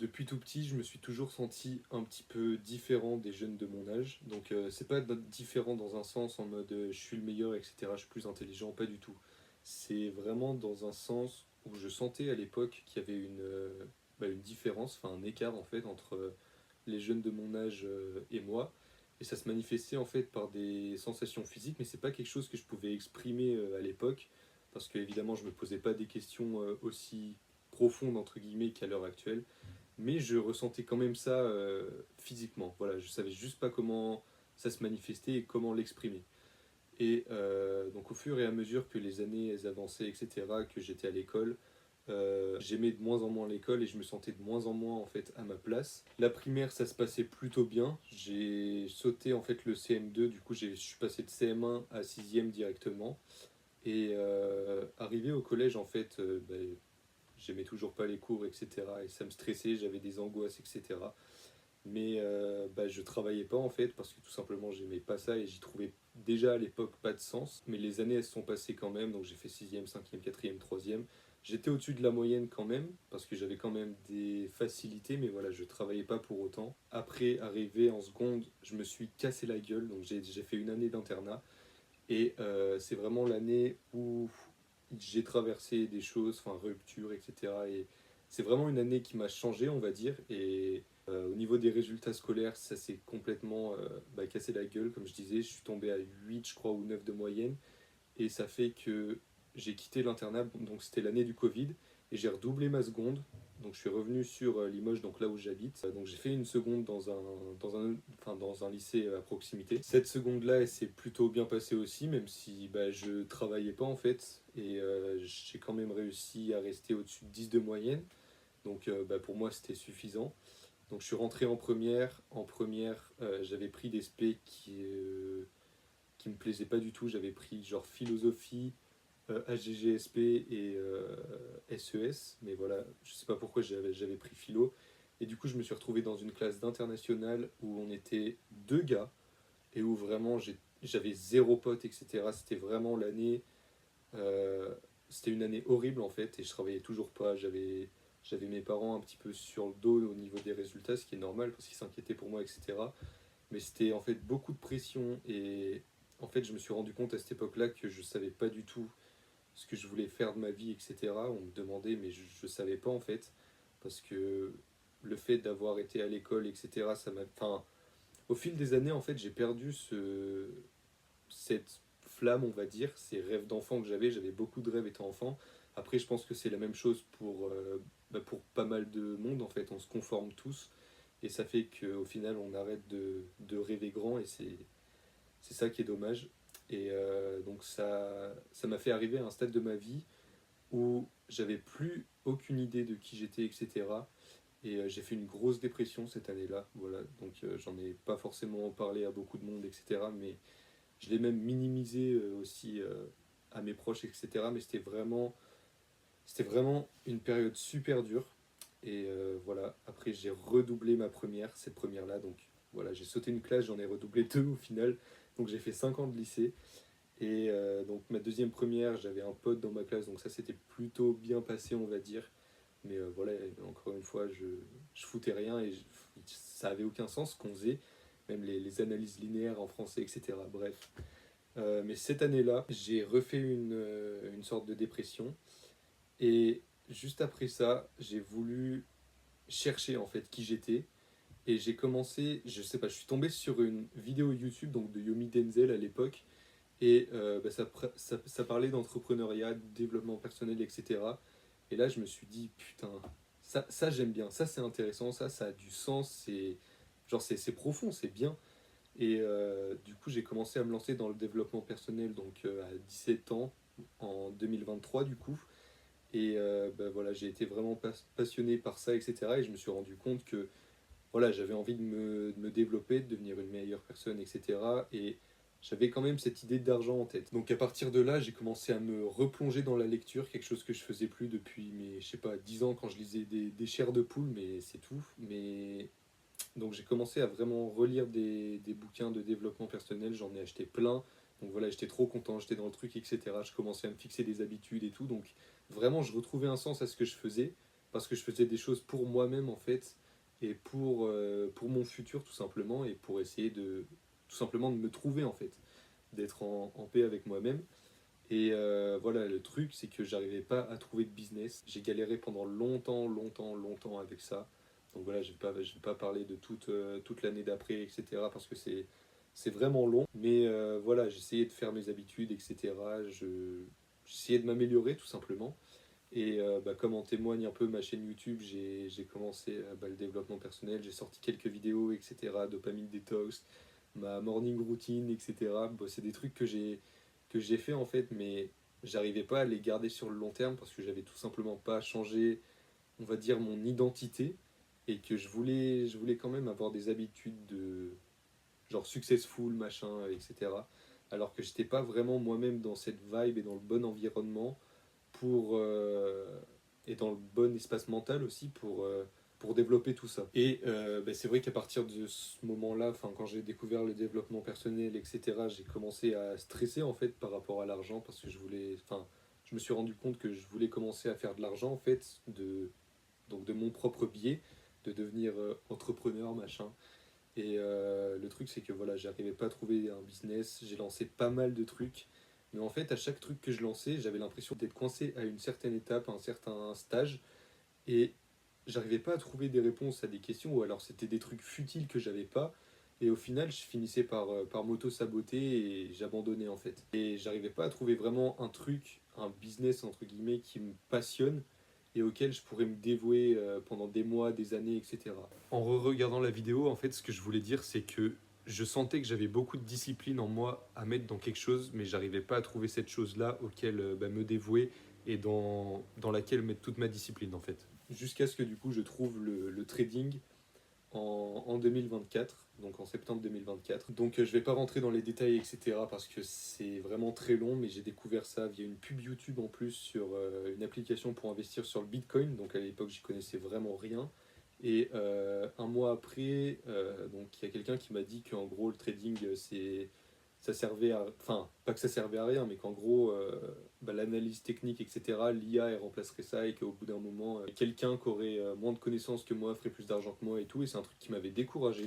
Depuis tout petit, je me suis toujours senti un petit peu différent des jeunes de mon âge. Donc c'est pas différent dans un sens en mode je suis le meilleur, etc. Je suis plus intelligent, pas du tout. C'est vraiment dans un sens où je sentais à l'époque qu'il y avait une différence, enfin un écart en fait entre les jeunes de mon âge et moi. Et ça se manifestait en fait par des sensations physiques, mais c'est pas quelque chose que je pouvais exprimer à l'époque, parce que évidemment je me posais pas des questions aussi profondes entre guillemets qu'à l'heure actuelle, mais je ressentais quand même ça physiquement. Voilà, je savais juste pas comment ça se manifestait et comment l'exprimer. Et donc au fur et à mesure que les années elles avançaient, etc., que j'étais à l'école, j'aimais de moins en moins l'école et je me sentais de moins en moins en fait à ma place. La primaire, ça se passait plutôt bien. J'ai sauté en fait le CM2, du coup je suis passé de CM1 à 6e directement. Et arrivé au collège, en fait, j'aimais toujours pas les cours, etc. Et ça me stressait, j'avais des angoisses, etc. Mais je travaillais pas en fait parce que tout simplement j'aimais pas ça et j'y trouvais déjà à l'époque pas de sens. Mais les années elles se sont passées quand même, donc j'ai fait sixième, cinquième, quatrième, troisième. J'étais au-dessus de la moyenne quand même parce que j'avais quand même des facilités, mais voilà, je travaillais pas pour autant. Après, arrivé en seconde, je me suis cassé la gueule, donc j'ai fait une année d'internat. Et c'est vraiment l'année où j'ai traversé des choses, enfin rupture, etc. Et c'est vraiment une année qui m'a changé, on va dire. Et au niveau des résultats scolaires, ça s'est complètement cassé la gueule. Comme je disais, je suis tombé à 8 je crois, ou 9 de moyenne. Et ça fait que j'ai quitté l'internat, donc c'était l'année du Covid, et j'ai redoublé ma seconde. Donc je suis revenu sur Limoges, donc là où j'habite. Donc j'ai fait une seconde dans un lycée à proximité. Cette seconde-là, elle s'est plutôt bien passée aussi, même si je travaillais pas en fait. Et j'ai quand même réussi à rester au-dessus de 10 de moyenne. Donc pour moi, c'était suffisant. Donc je suis rentré en première. En première, j'avais pris des spé qui me plaisaient pas du tout. J'avais pris genre philosophie, HGGSP et SES, mais voilà, je sais pas pourquoi j'avais pris philo. Et du coup, je me suis retrouvé dans une classe d'international où on était deux gars et où vraiment j'avais zéro pote, etc. C'était vraiment l'année. euh, C'était une année horrible en fait et je travaillais toujours pas. J'avais mes parents un petit peu sur le dos au niveau des résultats, ce qui est normal parce qu'ils s'inquiétaient pour moi, etc. Mais c'était en fait beaucoup de pression et en fait, je me suis rendu compte à cette époque-là que je savais pas du tout ce que je voulais faire de ma vie, etc. On me demandait, mais je ne savais pas en fait, parce que le fait d'avoir été à l'école, etc., ça m'a... Enfin, au fil des années, en fait, j'ai perdu cette flamme, on va dire, ces rêves d'enfant que j'avais beaucoup de rêves étant enfant. Après, je pense que c'est la même chose pour pas mal de monde, en fait, on se conforme tous, et ça fait qu'au final, on arrête de rêver grand, et c'est ça qui est dommage. Et donc ça m'a fait arriver à un stade de ma vie où j'avais plus aucune idée de qui j'étais, etc. Et j'ai fait une grosse dépression cette année-là. Voilà. Donc j'en ai pas forcément parlé à beaucoup de monde, etc. Mais je l'ai même minimisé aussi à mes proches, etc. Mais c'était vraiment une période super dure. Et voilà, après j'ai redoublé ma première, cette première-là. Donc voilà, j'ai sauté une classe, j'en ai redoublé deux au final. Donc j'ai fait 5 ans de lycée. Et donc ma deuxième première, j'avais un pote dans ma classe, donc ça s'était plutôt bien passé, on va dire. Mais voilà, encore une fois, je foutais rien et ça avait aucun sens ce qu'on faisait, même les analyses linéaires en français, etc. Bref. Mais cette année-là, j'ai refait une sorte de dépression. Et juste après ça, j'ai voulu chercher en fait qui j'étais. Et j'ai commencé, je sais pas, je suis tombé sur une vidéo YouTube donc de Yomi Denzel à l'époque et ça parlait d'entrepreneuriat, de développement personnel, etc. Et là, je me suis dit, putain, ça j'aime bien, ça c'est intéressant, ça a du sens, c'est profond, c'est bien. Et du coup, j'ai commencé à me lancer dans le développement personnel donc à 17 ans, en 2023 du coup. Et voilà, j'ai été vraiment passionné par ça, etc. Et je me suis rendu compte que voilà, j'avais envie de me développer, de devenir une meilleure personne, etc. Et j'avais quand même cette idée d'argent en tête. Donc à partir de là, j'ai commencé à me replonger dans la lecture, quelque chose que je faisais plus depuis je sais pas, 10 ans quand je lisais des chairs de poule, mais c'est tout. Mais donc j'ai commencé à vraiment relire des bouquins de développement personnel, j'en ai acheté plein. Donc voilà, j'étais trop content, j'étais dans le truc, etc. Je commençais à me fixer des habitudes et tout. Donc vraiment, je retrouvais un sens à ce que je faisais. parce que je faisais des choses pour moi-même en fait, et pour mon futur tout simplement, et pour essayer de tout simplement de me trouver en fait, d'être en paix avec moi-même. Et voilà, le truc, c'est que j'arrivais pas à trouver de business. J'ai galéré pendant longtemps avec ça. Donc voilà, je vais pas parler de toute l'année d'après, etc. parce que c'est vraiment long. Mais voilà, j'essayais de faire mes habitudes, etc. J'essayais de m'améliorer tout simplement. Et comme en témoigne un peu ma chaîne YouTube, j'ai commencé le développement personnel. J'ai sorti quelques vidéos, etc. Dopamine Detox, ma morning routine, etc. Bon, c'est des trucs que j'ai fait en fait, mais j'arrivais pas à les garder sur le long terme parce que j'avais tout simplement pas changé, on va dire, mon identité, et que je voulais quand même avoir des habitudes de genre successful, machin, etc. Alors que j'étais pas vraiment moi-même dans cette vibe et dans le bon environnement pour, et dans le bon espace mental aussi pour développer tout ça. Et c'est vrai qu'à partir de ce moment-là, quand j'ai découvert le développement personnel, etc., j'ai commencé à stresser en fait par rapport à l'argent parce que je me suis rendu compte que je voulais commencer à faire de l'argent en fait, donc de mon propre biais, de devenir entrepreneur, machin. Et le truc, c'est que voilà, j'arrivais pas à trouver un business, j'ai lancé pas mal de trucs, mais en fait, à chaque truc que je lançais, j'avais l'impression d'être coincé à une certaine étape, à un certain stage, et j'arrivais pas à trouver des réponses à des questions, ou alors c'était des trucs futiles que j'avais pas, et au final, je finissais par m'auto-saboter et j'abandonnais en fait. Et j'arrivais pas à trouver vraiment un truc, un business entre guillemets, qui me passionne et auquel je pourrais me dévouer pendant des mois, des années, etc. En re-regardant la vidéo, en fait, ce que je voulais dire, c'est que je sentais que j'avais beaucoup de discipline en moi à mettre dans quelque chose, mais j'arrivais pas à trouver cette chose-là auquel me dévouer et dans laquelle mettre toute ma discipline, en fait. Jusqu'à ce que du coup je trouve le trading en 2024, donc en septembre 2024. Donc je vais pas rentrer dans les détails, etc. parce que c'est vraiment très long, mais j'ai découvert ça via une pub YouTube en plus sur une application pour investir sur le Bitcoin. Donc à l'époque j'y connaissais vraiment rien. Et un mois après, donc il y a quelqu'un qui m'a dit qu'en gros le trading ça servait à, enfin pas que ça servait à rien, mais qu'en gros l'analyse technique, etc., l'IA elle remplacerait ça, et qu'au bout d'un moment quelqu'un qui aurait moins de connaissances que moi ferait plus d'argent que moi et tout. Et c'est un truc qui m'avait découragé.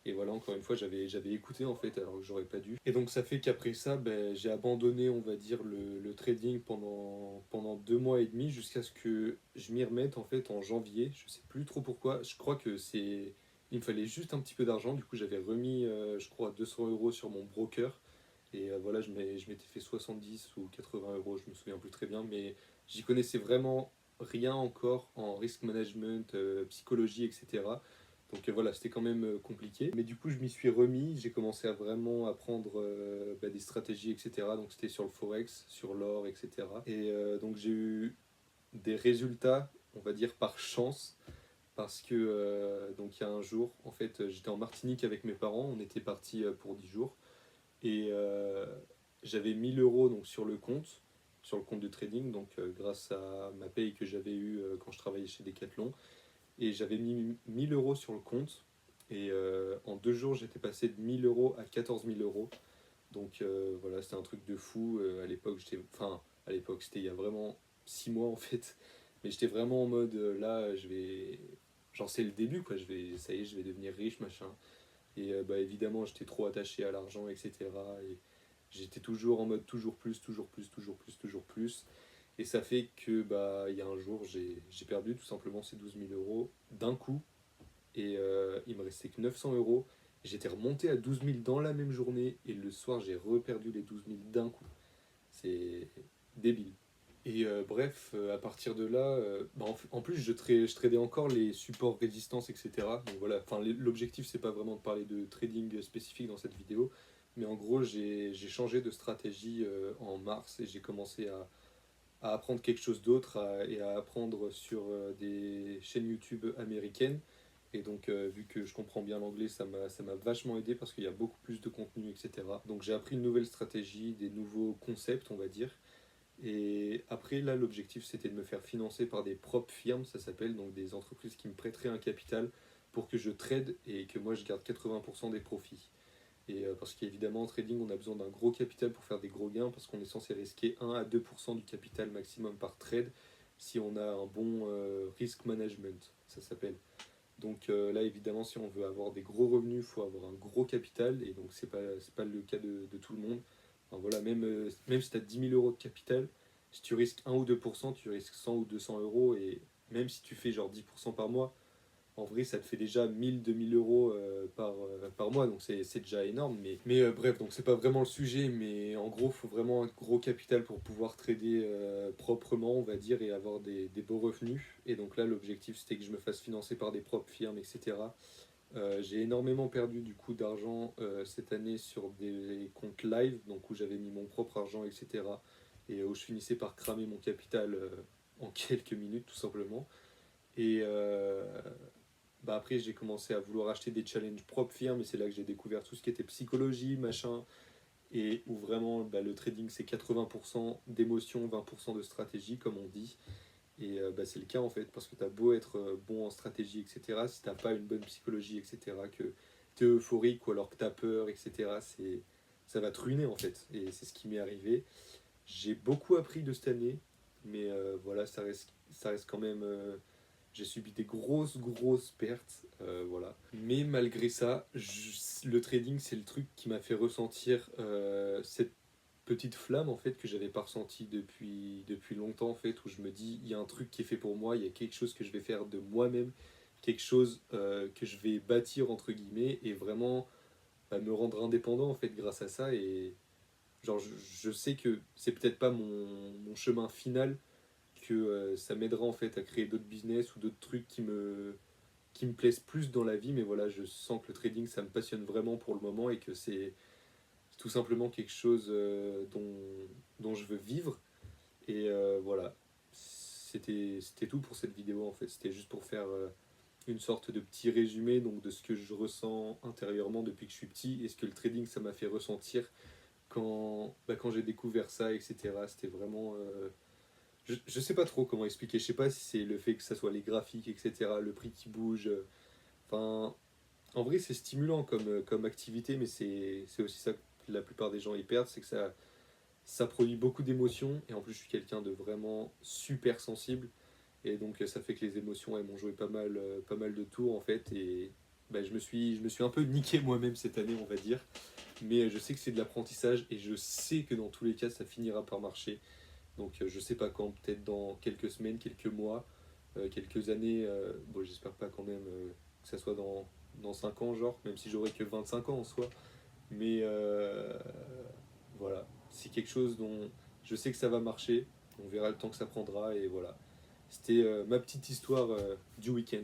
Et voilà, encore une fois, j'avais écouté en fait alors que j'aurais pas dû. Et donc ça fait qu'après ça, j'ai abandonné, on va dire, le trading pendant 2 mois et demi, jusqu'à ce que je m'y remette en fait en janvier. Je sais plus trop pourquoi. Je crois que c'est... Il me fallait juste un petit peu d'argent. Du coup, j'avais remis, je crois, 200 € sur mon broker. Et voilà, je m'étais fait 70 ou 80 €, je me souviens plus très bien. Mais j'y connaissais vraiment rien encore en risk management, psychologie, etc. Donc voilà, c'était quand même compliqué. Mais du coup, je m'y suis remis, j'ai commencé à vraiment apprendre des stratégies, etc. Donc c'était sur le forex, sur l'or, etc. Et donc j'ai eu des résultats, on va dire par chance, parce que donc il y a un jour, en fait, j'étais en Martinique avec mes parents, on était partis pour 10 jours, et j'avais 1000 € donc sur le compte de trading, donc grâce à ma paye que j'avais eue quand je travaillais chez Decathlon. Et j'avais mis 1000 € sur le compte. Et en 2 jours, j'étais passé de 1000 € à 14 000 €. Donc voilà, c'était un truc de fou. À l'époque, à l'époque, c'était il y a vraiment 6 mois en fait. Mais j'étais vraiment en mode, là, je vais. Genre, c'est le début, quoi. Ça y est, je vais devenir riche, machin. Et évidemment, j'étais trop attaché à l'argent, etc. Et j'étais toujours en mode toujours plus, toujours plus, toujours plus, toujours plus. Et ça fait que il y a un jour, j'ai perdu tout simplement ces 12 000 € d'un coup. Et il me restait que 900 €. J'étais remonté à 12 000 dans la même journée. Et le soir, j'ai reperdu les 12 000 d'un coup. C'est débile. Et bref, à partir de là, en plus, je tradais encore les supports résistance, etc. Donc voilà, l'objectif, c'est pas vraiment de parler de trading spécifique dans cette vidéo. Mais en gros, j'ai changé de stratégie en mars, et j'ai commencé à apprendre quelque chose d'autre, et à apprendre sur des chaînes YouTube américaines. Et donc, vu que je comprends bien l'anglais, ça m'a vachement aidé parce qu'il y a beaucoup plus de contenu, etc. Donc, j'ai appris une nouvelle stratégie, des nouveaux concepts, on va dire. Et après, là, l'objectif, c'était de me faire financer par des propres firmes, ça s'appelle, donc des entreprises qui me prêteraient un capital pour que je trade et que moi, je garde 80% des profits. Et parce qu'évidemment, en trading, on a besoin d'un gros capital pour faire des gros gains, parce qu'on est censé risquer 1 à 2% du capital maximum par trade. si on a un bon risk management, ça s'appelle. Donc là, évidemment, si on veut avoir des gros revenus, il faut avoir un gros capital, et donc c'est pas le cas de tout le monde. Enfin, voilà, même si tu as 10 000 euros de capital, si tu risques 1 ou 2%, tu risques 100 ou 200 euros, et même si tu fais genre 10% par mois, en vrai, ça te fait déjà 1 000 2 000 euros par mois, donc c'est déjà énorme. Mais bref, donc c'est pas vraiment le sujet, mais en gros, il faut vraiment un gros capital pour pouvoir trader proprement, on va dire, et avoir des beaux revenus. Et donc là, l'objectif, c'était que je me fasse financer par des propres firmes, etc. J'ai énormément perdu du coup d'argent cette année sur des comptes live, donc où j'avais mis mon propre argent, etc. Et où je finissais par cramer mon capital en quelques minutes, tout simplement. Et bah après, j'ai commencé à vouloir acheter des challenges propres firmes, et c'est là que j'ai découvert tout ce qui était psychologie, machin, et où vraiment bah, le trading c'est 80% d'émotion, 20% de stratégie, comme on dit. Et bah, c'est le cas en fait, parce que tu as beau être bon en stratégie, etc., si t'as pas une bonne psychologie, etc., que tu es euphorique ou alors que tu as peur, etc., ça va te ruiner en fait. Et c'est ce qui m'est arrivé. J'ai beaucoup appris de cette année, mais voilà, ça reste quand même. J'ai subi des grosses pertes, voilà. Mais malgré ça, le trading, c'est le truc qui m'a fait ressentir cette petite flamme en fait que j'avais pas ressentie depuis longtemps en fait, où je me dis il y a un truc qui est fait pour moi, il y a quelque chose que je vais faire de moi-même, quelque chose que je vais bâtir entre guillemets, et vraiment bah, me rendre indépendant en fait grâce à ça. Et genre je sais que c'est peut-être pas mon chemin final, que ça m'aidera en fait à créer d'autres business ou d'autres trucs qui me plaisent plus dans la vie, mais voilà, je sens que le trading ça me passionne vraiment pour le moment, et que c'est tout simplement quelque chose dont je veux vivre. Et voilà, c'était tout pour cette vidéo en fait, c'était juste pour faire une sorte de petit résumé donc de ce que je ressens intérieurement depuis que je suis petit, et ce que le trading ça m'a fait ressentir quand j'ai découvert ça, etc. C'était vraiment je sais pas trop comment expliquer, je sais pas si c'est le fait que ça soit les graphiques, etc., le prix qui bouge. Enfin, en vrai, c'est stimulant comme activité, mais c'est aussi ça que la plupart des gens y perdent, c'est que ça produit beaucoup d'émotions, et en plus, je suis quelqu'un de vraiment super sensible, et donc ça fait que les émotions, elles m'ont joué pas mal de tours, en fait, et bah, je me suis un peu niqué moi-même cette année, on va dire, mais je sais que c'est de l'apprentissage, et je sais que dans tous les cas, ça finira par marcher. Donc je sais pas quand, peut-être dans quelques semaines, quelques mois, quelques années. Bon, j'espère pas quand même que ça soit dans 5 ans, genre, même si j'aurais que 25 ans en soi. Mais voilà, c'est quelque chose dont je sais que ça va marcher. On verra le temps que ça prendra, et voilà. C'était ma petite histoire du week-end.